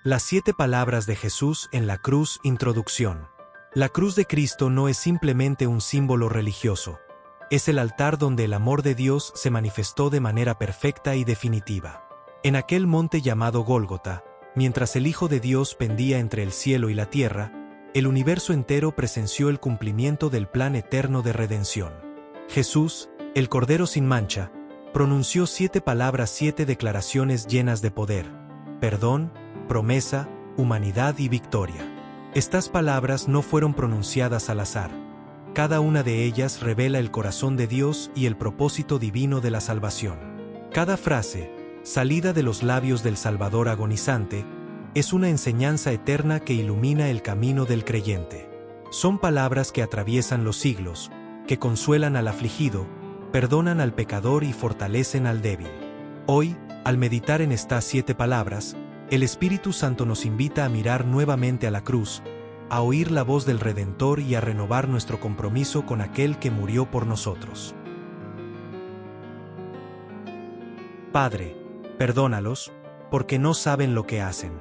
Las 7 palabras de Jesús en la cruz. Introducción. La cruz de Cristo no es simplemente un símbolo religioso. Es el altar donde el amor de Dios se manifestó de manera perfecta y definitiva. En aquel monte llamado Gólgota, mientras el Hijo de Dios pendía entre el cielo y la tierra, el universo entero presenció el cumplimiento del plan eterno de redención. Jesús, el Cordero sin mancha, pronunció 7 palabras, 7 declaraciones llenas de poder: perdón, promesa, humanidad y victoria. Estas palabras no fueron pronunciadas al azar. Cada una de ellas revela el corazón de Dios y el propósito divino de la salvación. Cada frase, salida de los labios del Salvador agonizante, es una enseñanza eterna que ilumina el camino del creyente. Son palabras que atraviesan los siglos, que consuelan al afligido, perdonan al pecador y fortalecen al débil. Hoy, al meditar en estas 7 palabras, el Espíritu Santo nos invita a mirar nuevamente a la cruz, a oír la voz del Redentor y a renovar nuestro compromiso con aquel que murió por nosotros. Padre, perdónalos, porque no saben lo que hacen.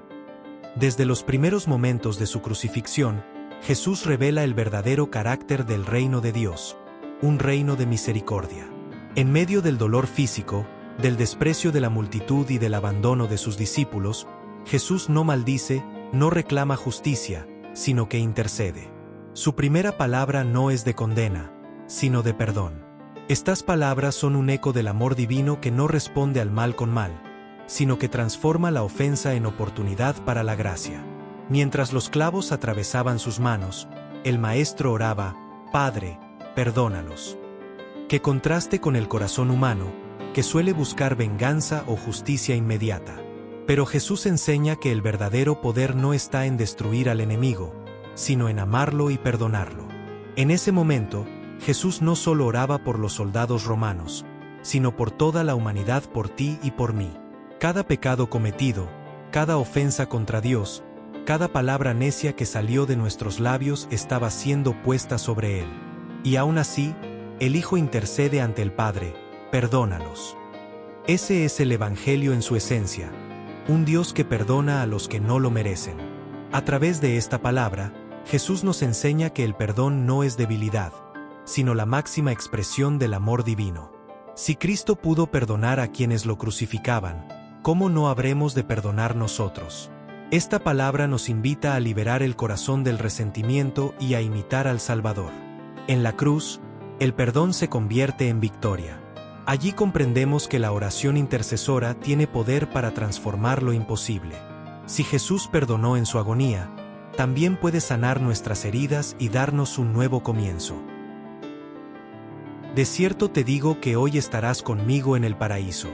Desde los primeros momentos de su crucifixión, Jesús revela el verdadero carácter del reino de Dios, un reino de misericordia. En medio del dolor físico, del desprecio de la multitud y del abandono de sus discípulos, Jesús no maldice, no reclama justicia, sino que intercede. Su primera palabra no es de condena, sino de perdón. Estas palabras son un eco del amor divino que no responde al mal con mal, sino que transforma la ofensa en oportunidad para la gracia. Mientras los clavos atravesaban sus manos, el Maestro oraba: Padre, perdónalos. Que contraste con el corazón humano, que suele buscar venganza o justicia inmediata. Pero Jesús enseña que el verdadero poder no está en destruir al enemigo, sino en amarlo y perdonarlo. En ese momento, Jesús no solo oraba por los soldados romanos, sino por toda la humanidad, por ti y por mí. Cada pecado cometido, cada ofensa contra Dios, cada palabra necia que salió de nuestros labios estaba siendo puesta sobre Él. Y aún así, el Hijo intercede ante el Padre: perdónalos. Ese es el Evangelio en su esencia, un Dios que perdona a los que no lo merecen. A través de esta palabra, Jesús nos enseña que el perdón no es debilidad, sino la máxima expresión del amor divino. Si Cristo pudo perdonar a quienes lo crucificaban, ¿cómo no habremos de perdonar nosotros? Esta palabra nos invita a liberar el corazón del resentimiento y a imitar al Salvador. En la cruz, el perdón se convierte en victoria. Allí comprendemos que la oración intercesora tiene poder para transformar lo imposible. Si Jesús perdonó en su agonía, también puede sanar nuestras heridas y darnos un nuevo comienzo. De cierto te digo que hoy estarás conmigo en el paraíso.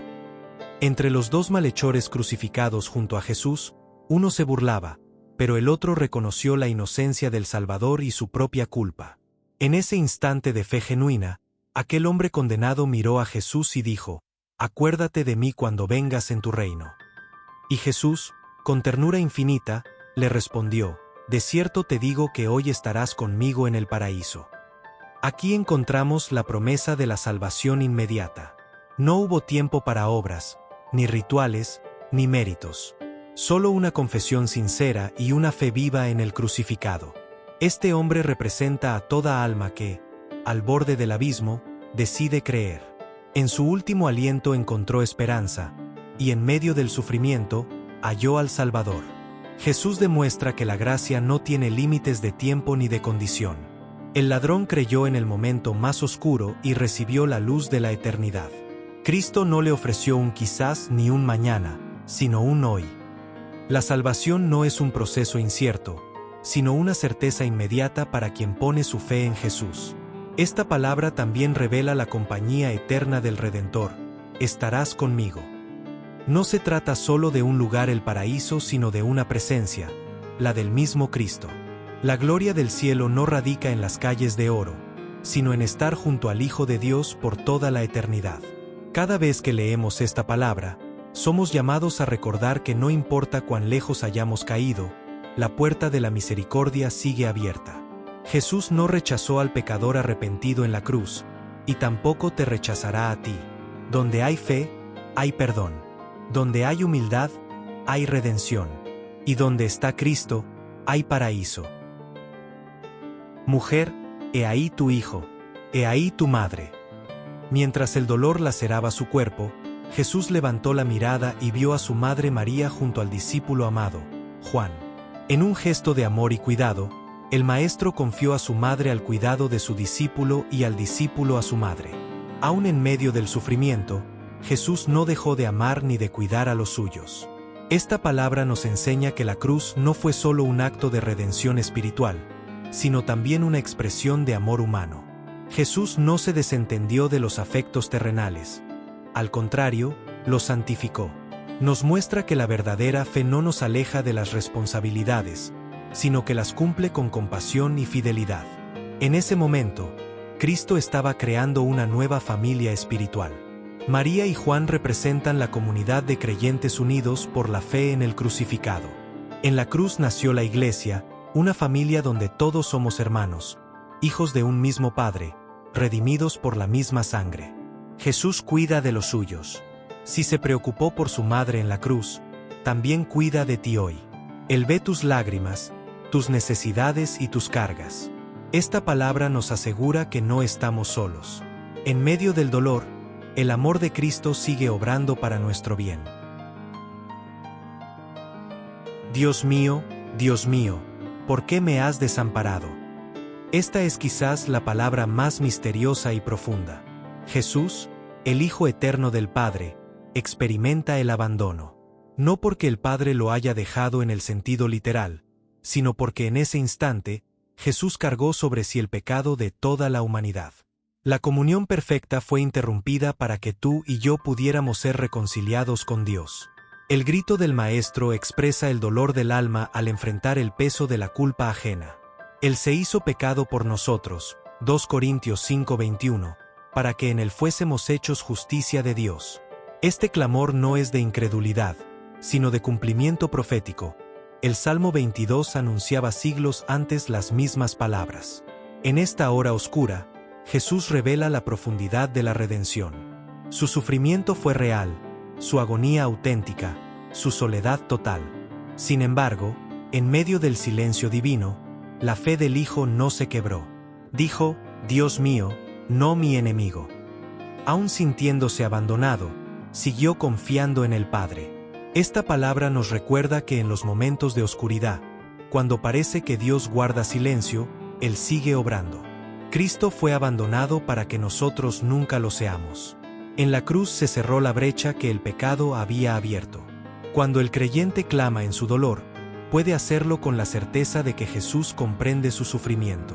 Entre los 2 malhechores crucificados junto a Jesús, uno se burlaba, pero el otro reconoció la inocencia del Salvador y su propia culpa. En ese instante de fe genuina, aquel hombre condenado miró a Jesús y dijo: Acuérdate de mí cuando vengas en tu reino. Y Jesús, con ternura infinita, le respondió: De cierto te digo que hoy estarás conmigo en el paraíso. Aquí encontramos la promesa de la salvación inmediata. No hubo tiempo para obras, ni rituales, ni méritos. Solo una confesión sincera y una fe viva en el crucificado. Este hombre representa a toda alma que, al borde del abismo, decide creer. En su último aliento encontró esperanza, y en medio del sufrimiento, halló al Salvador. Jesús demuestra que la gracia no tiene límites de tiempo ni de condición. El ladrón creyó en el momento más oscuro y recibió la luz de la eternidad. Cristo no le ofreció un quizás ni un mañana, sino un hoy. La salvación no es un proceso incierto, sino una certeza inmediata para quien pone su fe en Jesús. Esta palabra también revela la compañía eterna del Redentor: estarás conmigo. No se trata solo de un lugar, el paraíso, sino de una presencia, la del mismo Cristo. La gloria del cielo no radica en las calles de oro, sino en estar junto al Hijo de Dios por toda la eternidad. Cada vez que leemos esta palabra, somos llamados a recordar que no importa cuán lejos hayamos caído, la puerta de la misericordia sigue abierta. Jesús no rechazó al pecador arrepentido en la cruz, y tampoco te rechazará a ti. Donde hay fe, hay perdón. Donde hay humildad, hay redención. y donde está Cristo, hay paraíso. Mujer, he ahí tu hijo, he ahí tu madre. Mientras el dolor laceraba su cuerpo, Jesús levantó la mirada y vio a su madre María junto al discípulo amado, Juan. En un gesto de amor y cuidado, el Maestro confió a su madre al cuidado de su discípulo y al discípulo a su madre. Aún en medio del sufrimiento, Jesús no dejó de amar ni de cuidar a los suyos. Esta palabra nos enseña que la cruz no fue solo un acto de redención espiritual, sino también una expresión de amor humano. Jesús no se desentendió de los afectos terrenales. Al contrario, los santificó. Nos muestra que la verdadera fe no nos aleja de las responsabilidades, sino que las cumple con compasión y fidelidad. En ese momento, Cristo estaba creando una nueva familia espiritual. María y Juan representan la comunidad de creyentes unidos por la fe en el crucificado. En la cruz nació la Iglesia, una familia donde todos somos hermanos, hijos de un mismo Padre, redimidos por la misma sangre. Jesús cuida de los suyos. Si se preocupó por su madre en la cruz, también cuida de ti hoy. Él ve tus lágrimas, tus necesidades y tus cargas. Esta palabra nos asegura que no estamos solos. En medio del dolor, el amor de Cristo sigue obrando para nuestro bien. Dios mío, ¿por qué me has desamparado? Esta es quizás la palabra más misteriosa y profunda. Jesús, el Hijo eterno del Padre, experimenta el abandono. No porque el Padre lo haya dejado en el sentido literal, sino porque en ese instante, Jesús cargó sobre sí el pecado de toda la humanidad. La comunión perfecta fue interrumpida para que tú y yo pudiéramos ser reconciliados con Dios. El grito del Maestro expresa el dolor del alma al enfrentar el peso de la culpa ajena. Él se hizo pecado por nosotros, 2 Corintios 5:21, para que en él fuésemos hechos justicia de Dios. Este clamor no es de incredulidad, sino de cumplimiento profético. El Salmo 22 anunciaba siglos antes las mismas palabras. En esta hora oscura, Jesús revela la profundidad de la redención. Su sufrimiento fue real, su agonía auténtica, su soledad total. Sin embargo, en medio del silencio divino, la fe del Hijo no se quebró. Dijo, Dios mío, no mi enemigo. Aún sintiéndose abandonado, siguió confiando en el Padre. Esta palabra nos recuerda que en los momentos de oscuridad, cuando parece que Dios guarda silencio, Él sigue obrando. Cristo fue abandonado para que nosotros nunca lo seamos. En la cruz se cerró la brecha que el pecado había abierto. Cuando el creyente clama en su dolor, puede hacerlo con la certeza de que Jesús comprende su sufrimiento.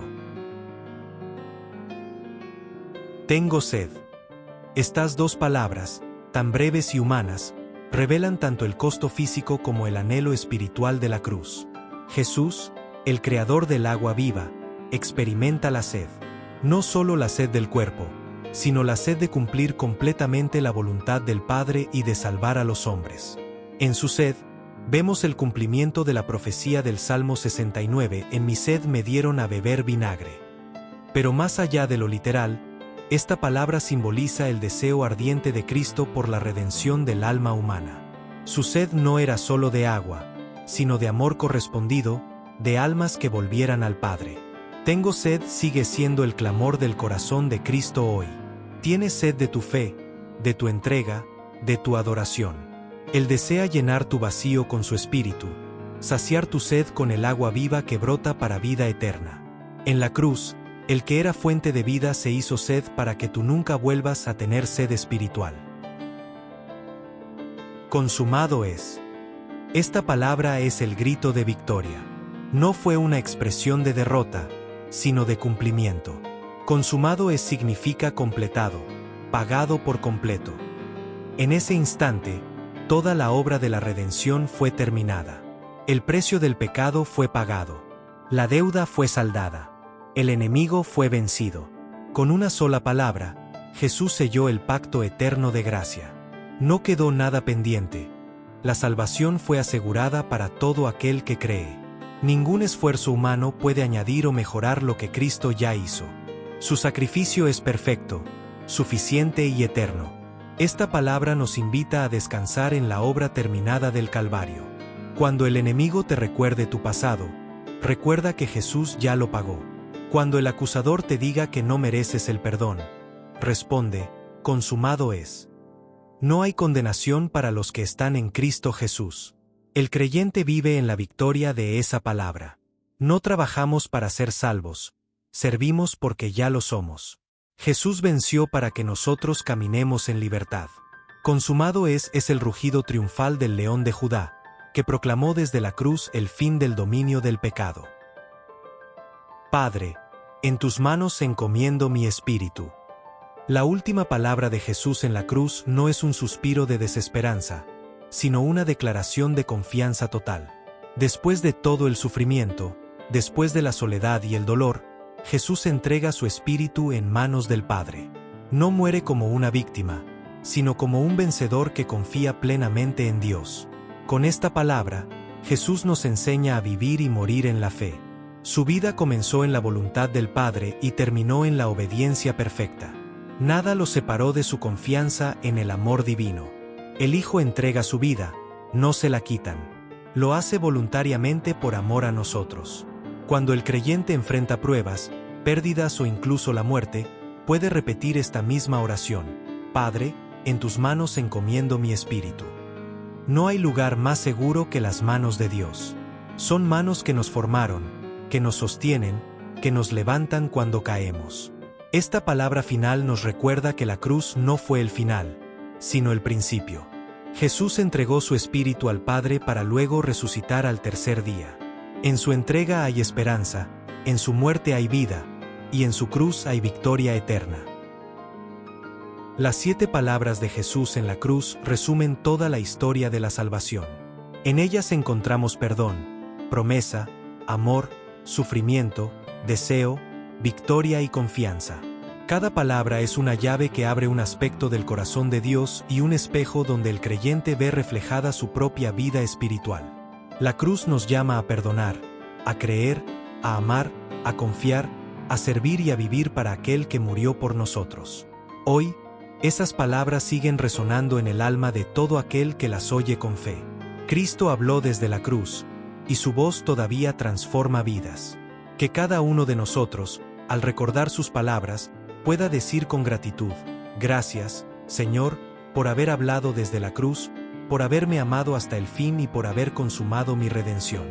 Tengo sed. Estas dos palabras, tan breves y humanas, revelan tanto el costo físico como el anhelo espiritual de la cruz. Jesús, el creador del agua viva, experimenta la sed. No solo la sed del cuerpo, sino la sed de cumplir completamente la voluntad del Padre y de salvar a los hombres. En su sed, vemos el cumplimiento de la profecía del Salmo 69, en mi sed me dieron a beber vinagre. Pero más allá de lo literal, esta palabra simboliza el deseo ardiente de Cristo por la redención del alma humana. Su sed no era solo de agua, sino de amor correspondido, de almas que volvieran al Padre. Tengo sed sigue siendo el clamor del corazón de Cristo hoy. Tienes sed de tu fe, de tu entrega, de tu adoración. Él desea llenar tu vacío con su espíritu, saciar tu sed con el agua viva que brota para vida eterna. En la cruz, el que era fuente de vida se hizo sed para que tú nunca vuelvas a tener sed espiritual. Consumado es. Esta palabra es el grito de victoria. No fue una expresión de derrota, sino de cumplimiento. Consumado es significa completado, pagado por completo. En ese instante, toda la obra de la redención fue terminada. El precio del pecado fue pagado. La deuda fue saldada. El enemigo fue vencido. Con una sola palabra, Jesús selló el pacto eterno de gracia. No quedó nada pendiente. La salvación fue asegurada para todo aquel que cree. Ningún esfuerzo humano puede añadir o mejorar lo que Cristo ya hizo. Su sacrificio es perfecto, suficiente y eterno. Esta palabra nos invita a descansar en la obra terminada del Calvario. Cuando el enemigo te recuerde tu pasado, recuerda que Jesús ya lo pagó. Cuando el acusador te diga que no mereces el perdón, responde, consumado es. No hay condenación para los que están en Cristo Jesús. El creyente vive en la victoria de esa palabra. No trabajamos para ser salvos, servimos porque ya lo somos. Jesús venció para que nosotros caminemos en libertad. Consumado es el rugido triunfal del león de Judá, que proclamó desde la cruz el fin del dominio del pecado. Padre, en tus manos encomiendo mi espíritu. La última palabra de Jesús en la cruz no es un suspiro de desesperanza, sino una declaración de confianza total. Después de todo el sufrimiento, después de la soledad y el dolor, Jesús entrega su espíritu en manos del Padre. No muere como una víctima, sino como un vencedor que confía plenamente en Dios. Con esta palabra, Jesús nos enseña a vivir y morir en la fe. Su vida comenzó en la voluntad del Padre y terminó en la obediencia perfecta. Nada lo separó de su confianza en el amor divino. El Hijo entrega su vida, no se la quitan. Lo hace voluntariamente por amor a nosotros. Cuando el creyente enfrenta pruebas, pérdidas o incluso la muerte, puede repetir esta misma oración: Padre, en tus manos encomiendo mi espíritu. No hay lugar más seguro que las manos de Dios. Son manos que nos formaron, que nos sostienen, que nos levantan cuando caemos. Esta palabra final nos recuerda que la cruz no fue el final, sino el principio. Jesús entregó su espíritu al Padre para luego resucitar al tercer día. En su entrega hay esperanza, en su muerte hay vida, y en su cruz hay victoria eterna. Las 7 palabras de Jesús en la cruz resumen toda la historia de la salvación. En ellas encontramos perdón, promesa, amor, sufrimiento, deseo, victoria y confianza. Cada palabra es una llave que abre un aspecto del corazón de Dios y un espejo donde el creyente ve reflejada su propia vida espiritual. La cruz nos llama a perdonar, a creer, a amar, a confiar, a servir y a vivir para aquel que murió por nosotros. Hoy, esas palabras siguen resonando en el alma de todo aquel que las oye con fe. Cristo habló desde la cruz, y su voz todavía transforma vidas. Que cada uno de nosotros, al recordar sus palabras, pueda decir con gratitud: gracias, Señor, por haber hablado desde la cruz, por haberme amado hasta el fin y por haber consumado mi redención.